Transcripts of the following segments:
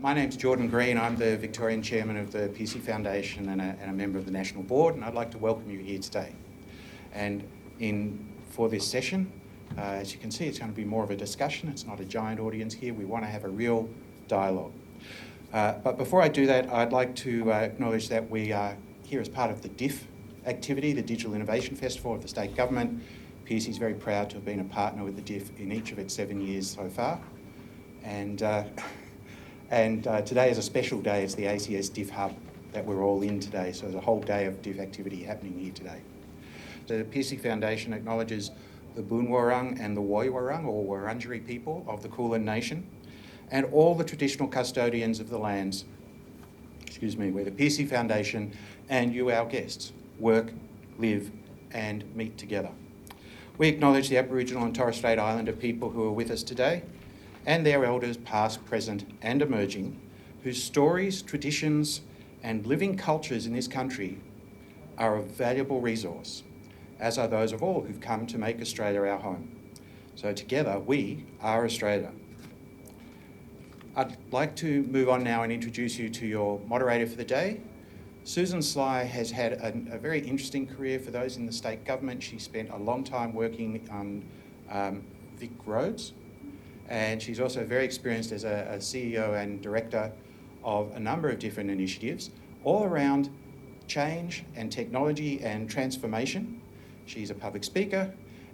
My name's Jordan Green. I'm the Victorian Chairman of the Pearcey Foundation and a member of the National Board, and I'd like to welcome you here today. And for this session, as you can see, it's going to be more of a discussion. It's not a giant audience here. We want to have a real dialogue. But before I do that, I'd like to acknowledge that we are here as part of the DIF activity, the Digital Innovation Festival of the State Government. Pearcey's very proud to have been a partner with the DIF in each of its 7 years so far. And today is a special day. It's the ACS DIF Hub that we're all in today. So there's a whole day of DIF activity happening here today. The Pearcey Foundation acknowledges the Boonwurrung and the Woiwurrung, or Wurundjeri people of the Kulin Nation, and all the traditional custodians of the lands, where the Pearcey Foundation and you, our guests, work, live and meet together. We acknowledge the Aboriginal and Torres Strait Islander people who are with us today, and their elders past, present and emerging, whose stories, traditions and living cultures in this country are a valuable resource, as are those of all who've come to make Australia our home. So together, we are Australia. I'd like to move on now and introduce you to your moderator for the day. Susan Sly has had a very interesting career for those in the state government. She spent a long time working on Vic Roads, and she's also very experienced as a CEO and director of a number of different initiatives, all around change and technology and transformation. She's a public speaker,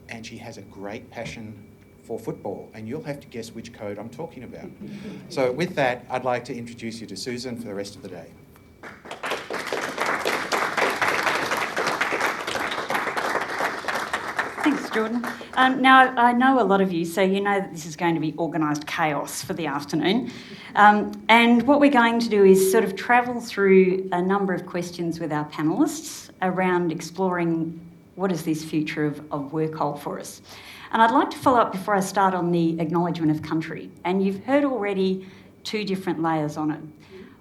and she has a great passion for football, and you'll have to guess which code I'm talking about. So with that, I'd like to introduce you to Susan for the rest of the day. Thanks, Jordan. Now, I know a lot of you, so you know that this is going to be organised chaos for the afternoon. And what we're going to do is sort of travel through a number of questions with our panellists around exploring what does this future of work hold for us. And I'd like to follow up before I start on the acknowledgement of country. And you've heard already two different layers on it.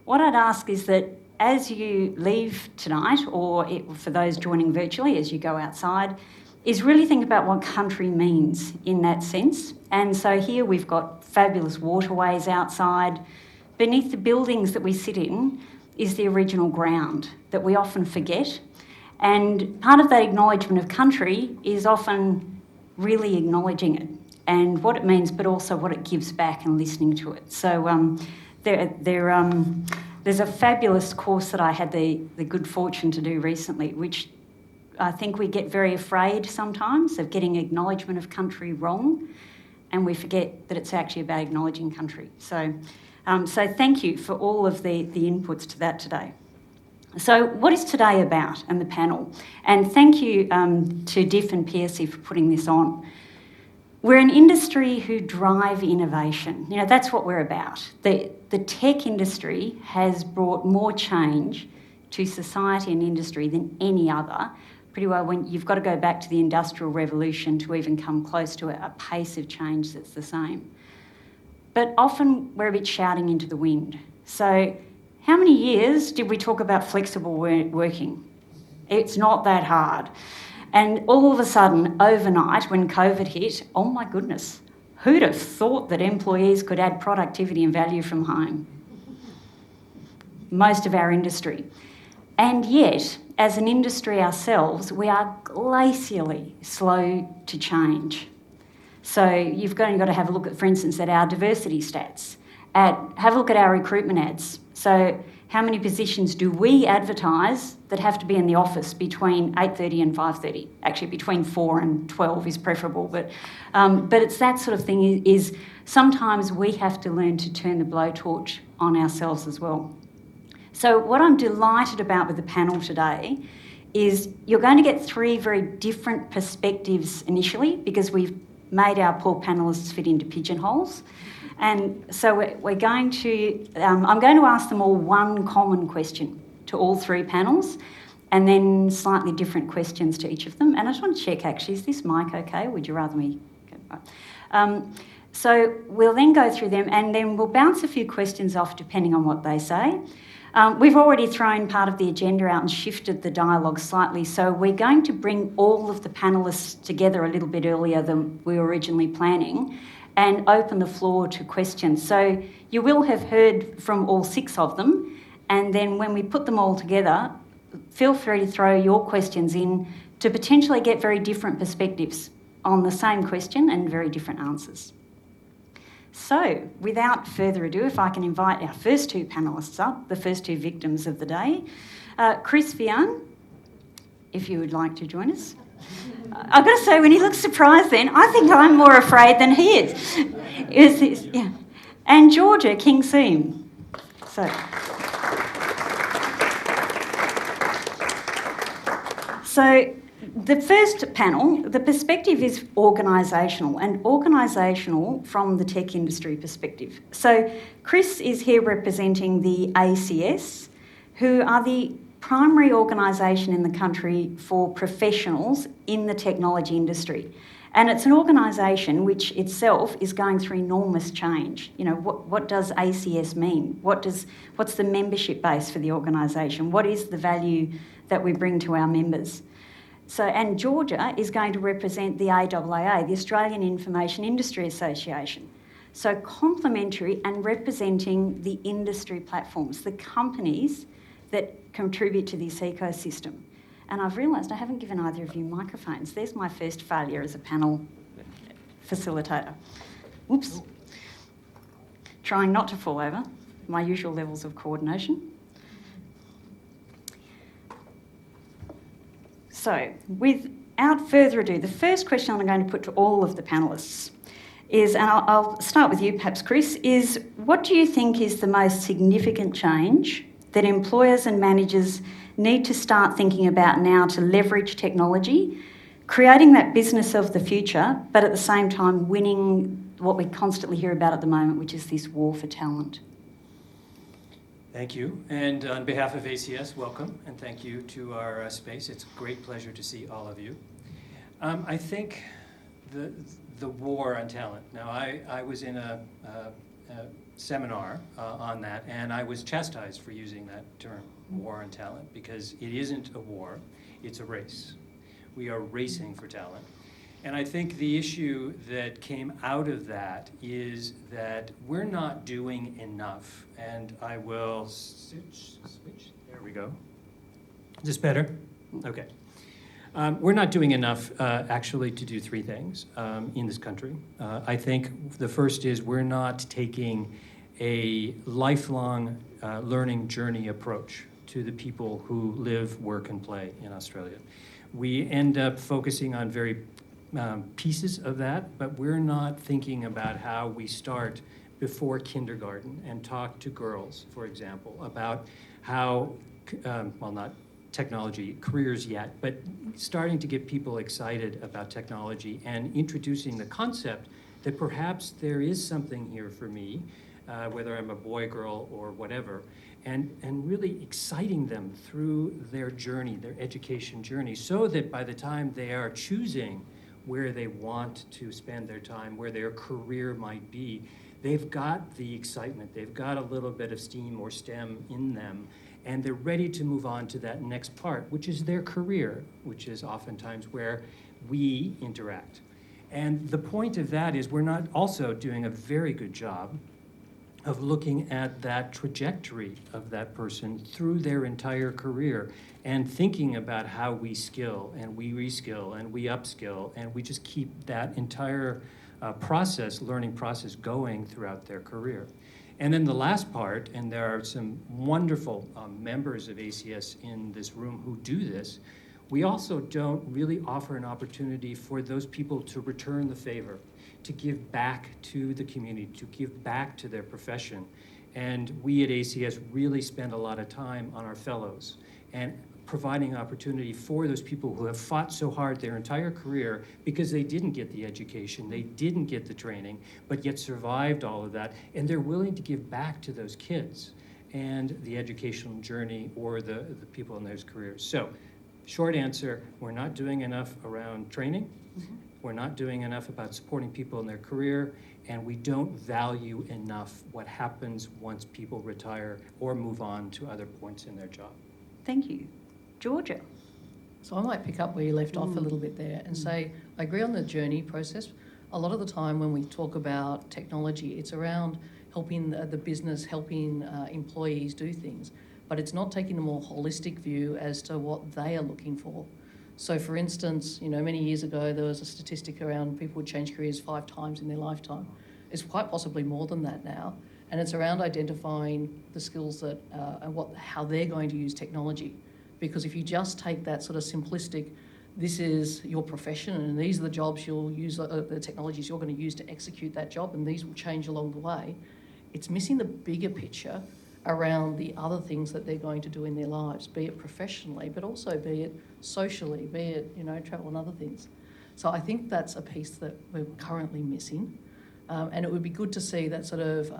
What I'd ask is that as you leave tonight, or for those joining virtually as you go outside, is really think about what country means in that sense. And so here we've got fabulous waterways outside. Beneath the buildings that we sit in is the original ground that we often forget. And part of that acknowledgement of country is often really acknowledging it and what it means, but also what it gives back and listening to it. So there's a fabulous course that I had the good fortune to do recently, which I think we get very afraid sometimes of getting acknowledgement of country wrong, and we forget that it's actually about acknowledging country. So thank you for all of the inputs to that today. So what is today about and the panel? And thank you to Diff and Pearcey for putting this on. We're an industry who drive innovation. You know, that's what we're about. The tech industry has brought more change to society and industry than any other. Pretty well, when you've got to go back to the Industrial Revolution to even come close to a pace of change that's the same. But often we're a bit shouting into the wind. So how many years did we talk about flexible working? It's not that hard. And all of a sudden, overnight, when COVID hit, oh my goodness, who'd have thought that employees could add productivity and value from home? Most of our industry. And yet, as an industry ourselves, we are glacially slow to change. So you've got to have a look at, for instance, at our diversity stats. Have a look at our recruitment ads. So how many positions do we advertise that have to be in the office between 8:30 and 5:30? Actually, between 4 and 12 is preferable. But it's that sort of thing is sometimes we have to learn to turn the blowtorch on ourselves as well. So what I'm delighted about with the panel today is you're going to get three very different perspectives initially, because we've made our poor panellists fit into pigeonholes. And so we're going to, I'm going to ask them all one common question to all three panels, and then slightly different questions to each of them. And I just want to check, actually, is this mic okay? Would you rather me? So we'll then go through them, and then we'll bounce a few questions off depending on what they say. We've already thrown part of the agenda out and shifted the dialogue slightly, so we're going to bring all of the panellists together a little bit earlier than we were originally planning, and open the floor to questions. So you will have heard from all 6 of them, and then when we put them all together, feel free to throw your questions in to potentially get very different perspectives on the same question and very different answers. So, without further ado, if I can invite our first 2 panellists up, the first 2 victims of the day. Chris Vian, if you would like to join us. I've got to say, when he looks surprised then, I think I'm more afraid than he is. Yeah. And Georgia King-Seam. So the first panel, the perspective is organisational, and organisational from the tech industry perspective. So Chris is here representing the ACS, who are the primary organisation in the country for professionals in the technology industry. And it's an organisation which itself is going through enormous change. You know, what does ACS mean? What's the membership base for the organisation? What is the value that we bring to our members? So, and Georgia is going to represent the AIIA, the Australian Information Industry Association. So complementary and representing the industry platforms, the companies that contribute to this ecosystem. And I've realised I haven't given either of you microphones. There's my first failure as a panel facilitator. Oops. Trying not to fall over, my usual levels of coordination. So, without further ado, the first question I'm going to put to all of the panellists is, and I'll start with you perhaps, Chris, is what do you think is the most significant change that employers and managers need to start thinking about now to leverage technology, creating that business of the future, but at the same time winning what we constantly hear about at the moment, which is this war for talent? Thank you. And on behalf of ACS, welcome, and thank you to our space. It's a great pleasure to see all of you. I think the war on talent. Now, I was in a seminar on that, and I was chastised for using that term, war on talent, because it isn't a war, it's a race. We are racing for talent. And I think the issue that came out of that is that we're not doing enough. And I will switch. There we go. Is this better? Okay. We're not doing enough actually to do 3 things in this country. I think the first is we're not taking a lifelong learning journey approach to the people who live, work, and play in Australia. We end up focusing on very pieces of that, but we're not thinking about how we start before kindergarten and talk to girls, for example, about how, well, not technology careers yet, but starting to get people excited about technology and introducing the concept that perhaps there is something here for me, whether I'm a boy, girl, or whatever, and really exciting them through their journey, their education journey, so that by the time they are choosing where they want to spend their time, where their career might be, they've got the excitement, they've got a little bit of steam or STEM in them, and they're ready to move on to that next part, which is their career, which is oftentimes where we interact. And the point of that is we're not also doing a very good job of looking at that trajectory of that person through their entire career and thinking about how we skill and we reskill and we upskill and we just keep that entire learning process going throughout their career. And then the last part, and there are some wonderful members of ACS in this room who do this, we also don't really offer an opportunity for those people to return the favor, to give back to the community, to give back to their profession. And we at ACS really spend a lot of time on our fellows and providing opportunity for those people who have fought so hard their entire career because they didn't get the education, they didn't get the training, but yet survived all of that, and they're willing to give back to those kids and the educational journey or the people in those careers. So, short answer, we're not doing enough around training, we're not doing enough about supporting people in their career, and we don't value enough what happens once people retire or move on to other points in their job. Thank you. Georgia. So I might pick up where you left off a little bit there and say, I agree on the journey process. a lot of the time when we talk about technology, it's around helping the business, helping employees do things, but it's not taking a more holistic view as to what they are looking for. So for instance, many years ago, there was a statistic around people would change careers 5 times in their lifetime. It's quite possibly more than that now. And it's around identifying the skills that and how they're going to use technology. Because if you just take that sort of simplistic, this is your profession and these are the jobs you'll use, the technologies you're going to use to execute that job, and these will change along the way, it's missing the bigger picture around the other things that they're going to do in their lives, be it professionally, but also be it socially, be it, travel and other things. So I think that's a piece that we're currently missing. And it would be good to see that sort of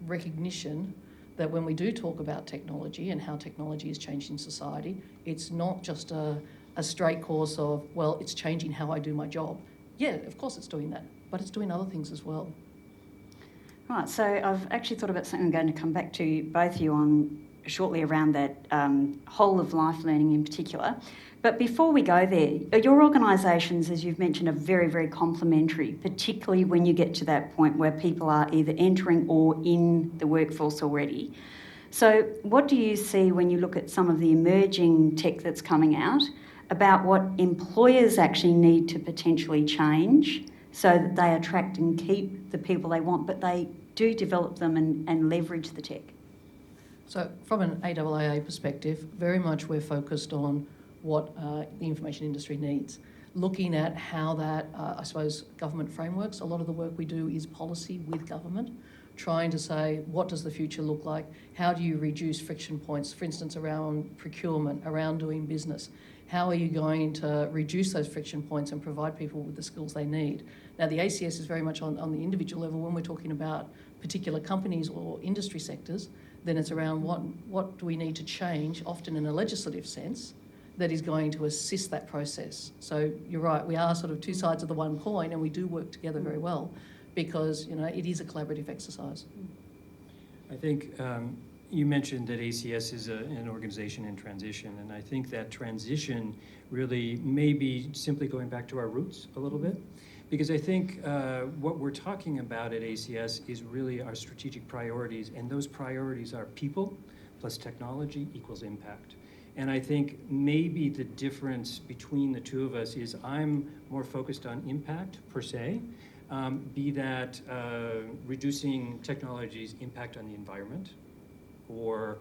recognition that when we do talk about technology and how technology is changing society, it's not just a straight course of, well, it's changing how I do my job. Yeah, of course it's doing that, but it's doing other things as well. Right, so I've actually thought about something I'm going to come back to both of you on shortly around that whole of life learning in particular. But before we go there, your organisations, as you've mentioned, are very, very complementary, particularly when you get to that point where people are either entering or in the workforce already. So what do you see when you look at some of the emerging tech that's coming out about what employers actually need to potentially change so that they attract and keep the people they want, but they do develop them and leverage the tech? So from an AAAA perspective, very much we're focused on what the information industry needs. Looking at how that, government frameworks, a lot of the work we do is policy with government, trying to say, what does the future look like? How do you reduce friction points, for instance, around procurement, around doing business? How are you going to reduce those friction points and provide people with the skills they need? Now, the ACS is very much on the individual level. When we're talking about particular companies or industry sectors, then it's around what do we need to change, often in a legislative sense, that is going to assist that process. So you're right, we are sort of two sides of the one coin, and we do work together very well because, it is a collaborative exercise. I think you mentioned that ACS is an organization in transition, and I think that transition really may be simply going back to our roots a little bit, because I think what we're talking about at ACS is really our strategic priorities, and those priorities are people plus technology equals impact. And I think maybe the difference between the two of us is I'm more focused on impact per se, be that reducing technology's impact on the environment or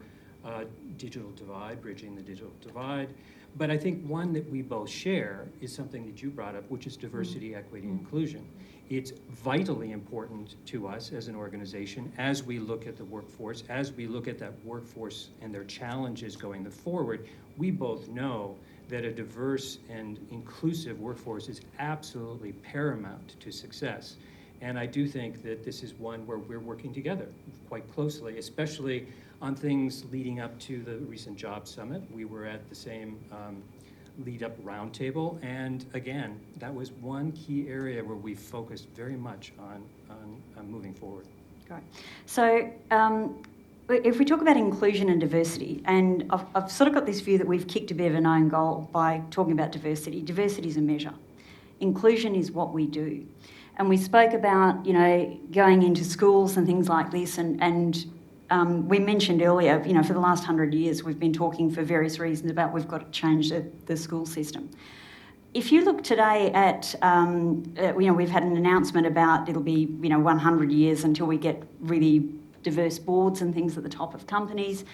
digital divide, bridging the digital divide. But I think one that we both share is something that you brought up, which is diversity, equity, and inclusion. It's vitally important to us as an organization as we look at the workforce, as we look at that workforce and their challenges going forward. We both know that a diverse and inclusive workforce is absolutely paramount to success. And I do think that this is one where we're working together quite closely, especially on things leading up to the recent Jobs Summit. We were at the same lead-up roundtable, and again, that was one key area where we focused very much on moving forward. Great. So if we talk about inclusion and diversity, and I've sort of got this view that we've kicked a bit of an own goal by talking about diversity. Diversity is a measure. Inclusion is what we do. And we spoke about, going into schools and things like this, and we mentioned earlier, for the last 100 years, we've been talking for various reasons about we've got to change the school system. If you look today at, we've had an announcement about it'll be, 100 years until we get really diverse boards and things at the top of companies.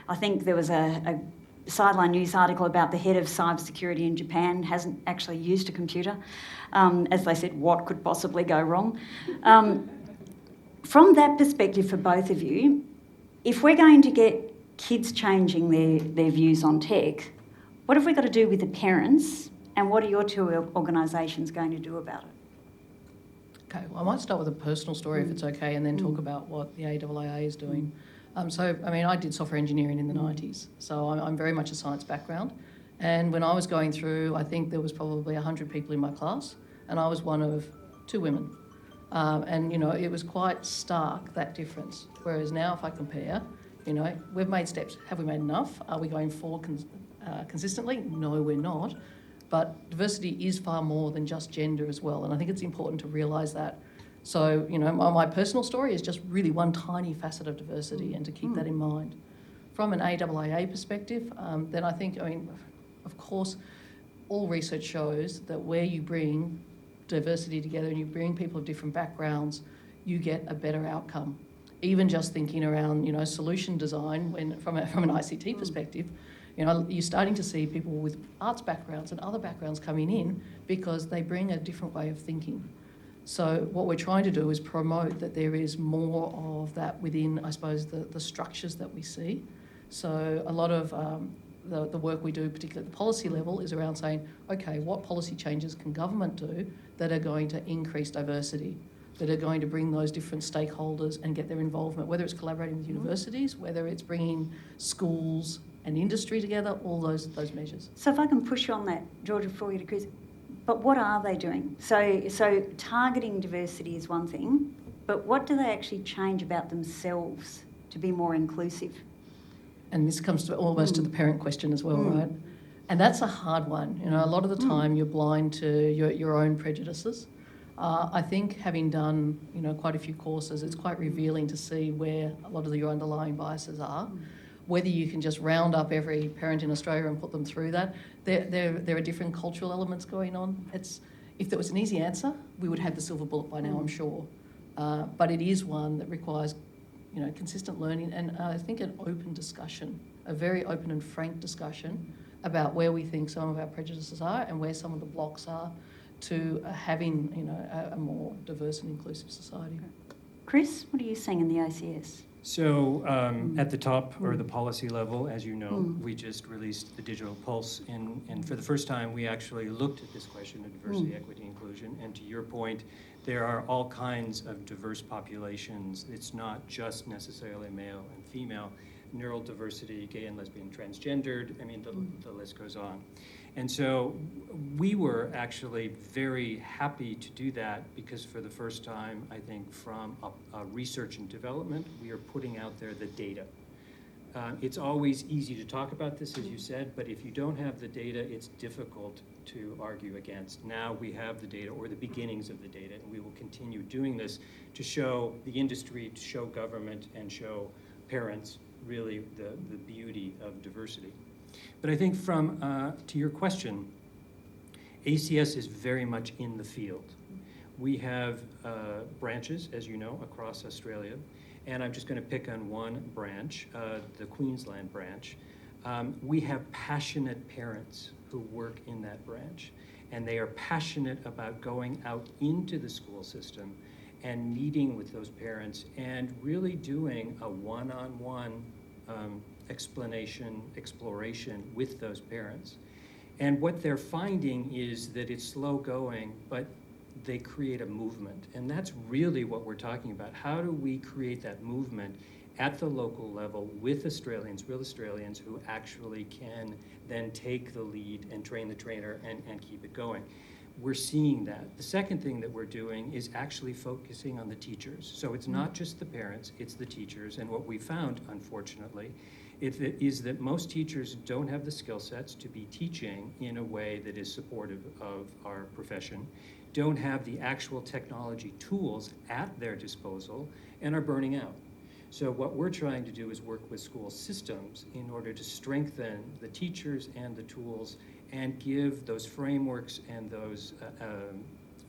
I think there was a sideline news article about the head of cybersecurity in Japan hasn't actually used a computer. As they said, what could possibly go wrong? From that perspective for both of you, if we're going to get kids changing their views on tech, what have we got to do with the parents, and what are your two organisations going to do about it? Okay, well, I might start with a personal story if it's okay, and then talk about what the AAAA is doing. I did software engineering in the 90s, so I'm very much a science background. And when I was going through, I think there was probably 100 people in my class, and I was one of 2 women. It was quite stark, that difference. Whereas now, if I compare, we've made steps. Have we made enough? Are we going forward consistently? No, we're not. But diversity is far more than just gender as well, and I think it's important to realise that. So, my personal story is just really one tiny facet of diversity, and to keep that in mind. From an AIIA perspective, then I think, of course, all research shows that where you bring diversity together and you bring people of different backgrounds, you get a better outcome. Even just thinking around, solution design, from an ICT perspective, you're starting to see people with arts backgrounds and other backgrounds coming in because they bring a different way of thinking. So what we're trying to do is promote that there is more of that within, I suppose, the structures that we see. So a lot of the work we do, particularly at the policy level, is around saying, okay, what policy changes can government do that are going to increase diversity, that are going to bring those different stakeholders and get their involvement, whether it's collaborating with universities, whether it's bringing schools and industry together, all those measures. So if I can push you on that, Georgia, before you to Chris, but what are they doing? So targeting diversity is one thing, but what do they actually change about themselves to be more inclusive? And this comes to almost to the parent question as well, right? And that's a hard one. A lot of the time you're blind to your own prejudices. I think having done, quite a few courses, it's quite revealing to see where a lot of your underlying biases are. Whether you can just round up every parent in Australia and put them through that, there are different cultural elements going on. If there was an easy answer, we would have the silver bullet by now, I'm sure. But it is one that requires, consistent learning and I think an open discussion, a very open and frank discussion about where we think some of our prejudices are and where some of the blocks are to having, a more diverse and inclusive society. Chris, what are you seeing in the ACS? So at the top, or the policy level, as you know, we just released the Digital Pulse, and for the first time we actually looked at this question of diversity, equity, inclusion, and to your point, there are all kinds of diverse populations. It's not just necessarily male and female. Neurodiversity, gay and lesbian, transgendered, the list goes on. And so we were actually very happy to do that because for the first time, I think from a research and development, we are putting out there the data. It's always easy to talk about this, as you said, but if you don't have the data, it's difficult to argue against. Now we have the data, or the beginnings of the data, and we will continue doing this to show the industry, to show government, and show parents really the beauty of diversity. But I think to your question, ACS is very much in the field. We have branches, as you know, across Australia, and I'm just going to pick on one branch, the Queensland branch. We have passionate parents who work in that branch, and they are passionate about going out into the school system and meeting with those parents and really doing a one-on-one exploration with those parents. And what they're finding is that it's slow going, but they create a movement. And that's really what we're talking about. How do we create that movement at the local level with Australians, real Australians, who actually can then take the lead and train the trainer and keep it going? We're seeing that. The second thing that we're doing is actually focusing on the teachers. So it's not just the parents, it's the teachers. And what we found, unfortunately, is that most teachers don't have the skill sets to be teaching in a way that is supportive of our profession, don't have the actual technology tools at their disposal, and are burning out. So what we're trying to do is work with school systems in order to strengthen the teachers and the tools and give those frameworks and those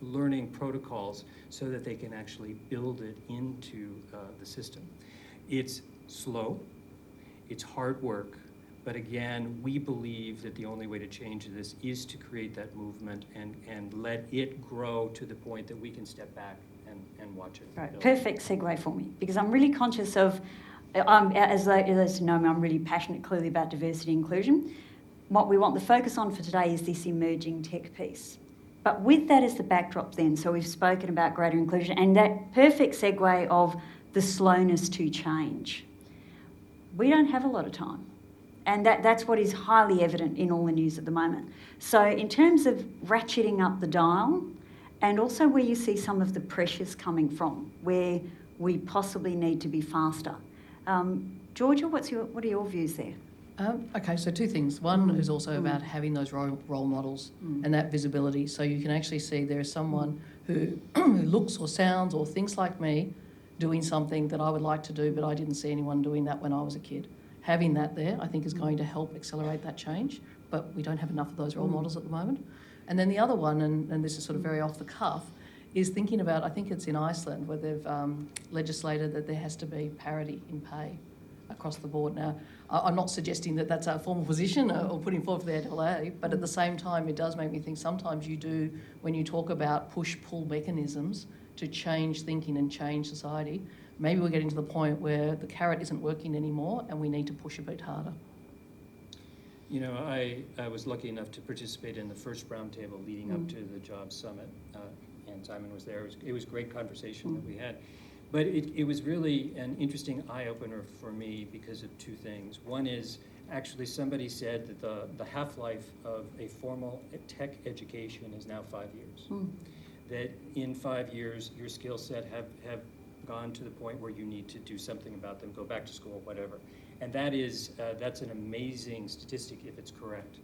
learning protocols so that they can actually build it into the system. It's slow, it's hard work, but again, we believe that the only way to change this is to create that movement and let it grow to the point that we can step back and watch it. Right, perfect segue for me, because I'm really conscious of, as those who know me, I'm really passionate clearly about diversity and inclusion. What we want the focus on for today is this emerging tech piece. But with that as the backdrop then, so we've spoken about greater inclusion and that perfect segue of the slowness to change. We don't have a lot of time. And that's what is highly evident in all the news at the moment. So in terms of ratcheting up the dial, and also where you see some of the pressures coming from, where we possibly need to be faster. Georgia, what are your views there? Okay, so two things. One is also about having those role models and that visibility. So you can actually see there is someone who looks or sounds or thinks like me doing something that I would like to do, but I didn't see anyone doing that when I was a kid. Having that there, I think, is going to help accelerate that change, but we don't have enough of those role models at the moment. And then the other one, and this is sort of very off the cuff, is thinking about, I think it's in Iceland, where they've legislated that there has to be parity in pay across the board. Now, I'm not suggesting that that's our formal position or putting forward for the AAA, but at the same time, it does make me think sometimes you do, when you talk about push-pull mechanisms to change thinking and change society, maybe we're getting to the point where the carrot isn't working anymore and we need to push a bit harder. You know, I was lucky enough to participate in the first roundtable leading up to the Jobs Summit, and Simon was there. It was a great conversation that we had. But it was really an interesting eye-opener for me because of two things. One is, actually somebody said that the half-life of a formal tech education is now 5 years. That in 5 years, your skill set have gone to the point where you need to do something about them, go back to school, whatever. And that's an amazing statistic if it's correct.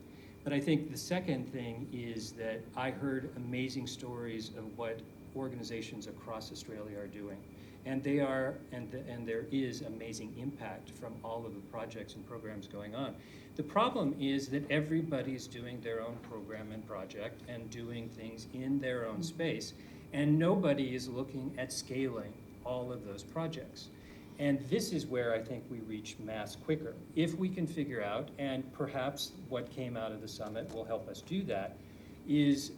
But I think the second thing is that I heard amazing stories of what organizations across Australia are doing. And they are, and there is amazing impact from all of the projects and programs going on. The problem is that everybody's doing their own program and project and doing things in their own space, and nobody is looking at scaling all of those projects. And this is where I think we reach mass quicker. If we can figure out, and perhaps what came out of the summit will help us do that, is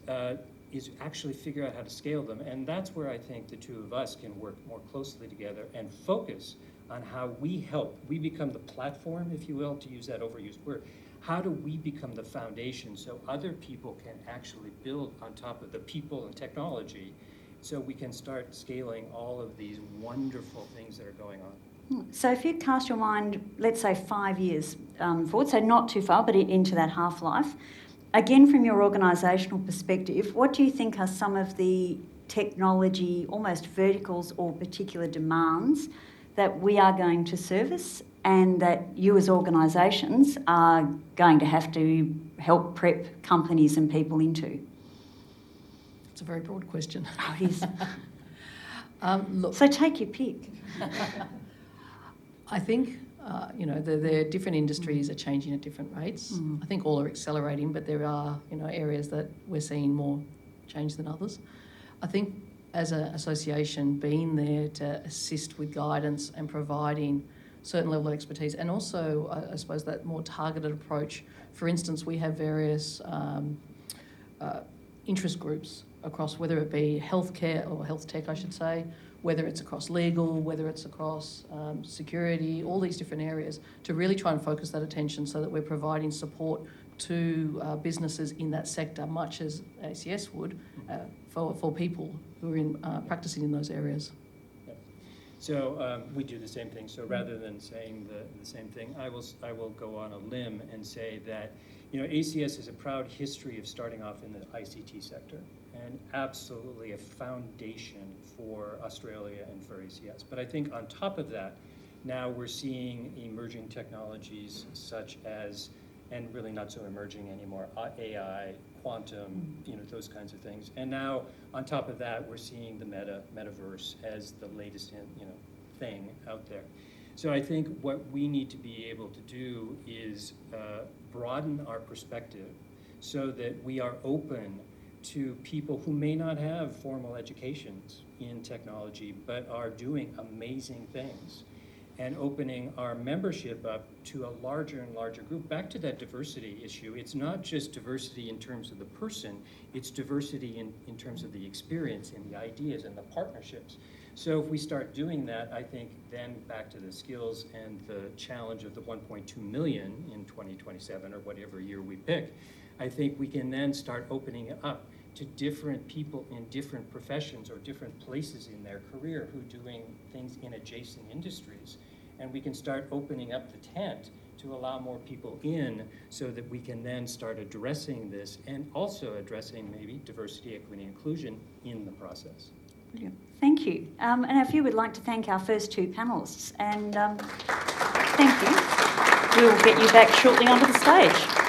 actually figure out how to scale them. And that's where I think the two of us can work more closely together and focus on how we help. We become the platform, if you will, to use that overused word. How do we become the foundation so other people can actually build on top of the people and technology, so we can start scaling all of these wonderful things that are going on? So if you cast your mind, let's say 5 years forward, so not too far, but into that half-life, again, from your organisational perspective, what do you think are some of the technology, almost verticals or particular demands that we are going to service and that you as organisations are going to have to help prep companies and people into? It's a very broad question. Oh, it is. Look, So take your pick. I think, the different industries are changing at different rates. I think all are accelerating, but there are, areas that we're seeing more change than others. I think as an association, being there to assist with guidance and providing certain level of expertise, and also, I suppose, that more targeted approach. For instance, we have various interest groups across, whether it be healthcare or health tech, I should say, whether it's across legal, whether it's across security, all these different areas, to really try and focus that attention so that we're providing support to businesses in that sector, much as ACS would, for people who are in practicing in those areas. Yep. So we do the same thing. So rather than saying the same thing, I will go on a limb and say that, ACS has a proud history of starting off in the ICT sector, and absolutely a foundation for Australia and for ACS. But I think on top of that, now we're seeing emerging technologies such as, and really not so emerging anymore, AI, quantum, those kinds of things. And now on top of that, we're seeing the metaverse as the latest, thing out there. So I think what we need to be able to do is broaden our perspective so that we are open to people who may not have formal educations in technology, but are doing amazing things, and opening our membership up to a larger and larger group. Back to that diversity issue, it's not just diversity in terms of the person, it's diversity in terms of the experience and the ideas and the partnerships. So if we start doing that, I think then back to the skills and the challenge of the 1.2 million in 2027 or whatever year we pick, I think we can then start opening it up to different people in different professions or different places in their career who are doing things in adjacent industries. And we can start opening up the tent to allow more people in so that we can then start addressing this and also addressing maybe diversity, equity, inclusion in the process. Brilliant. Thank you. And if you would like to thank our first two panellists, and thank you. we'll get you back shortly onto the stage.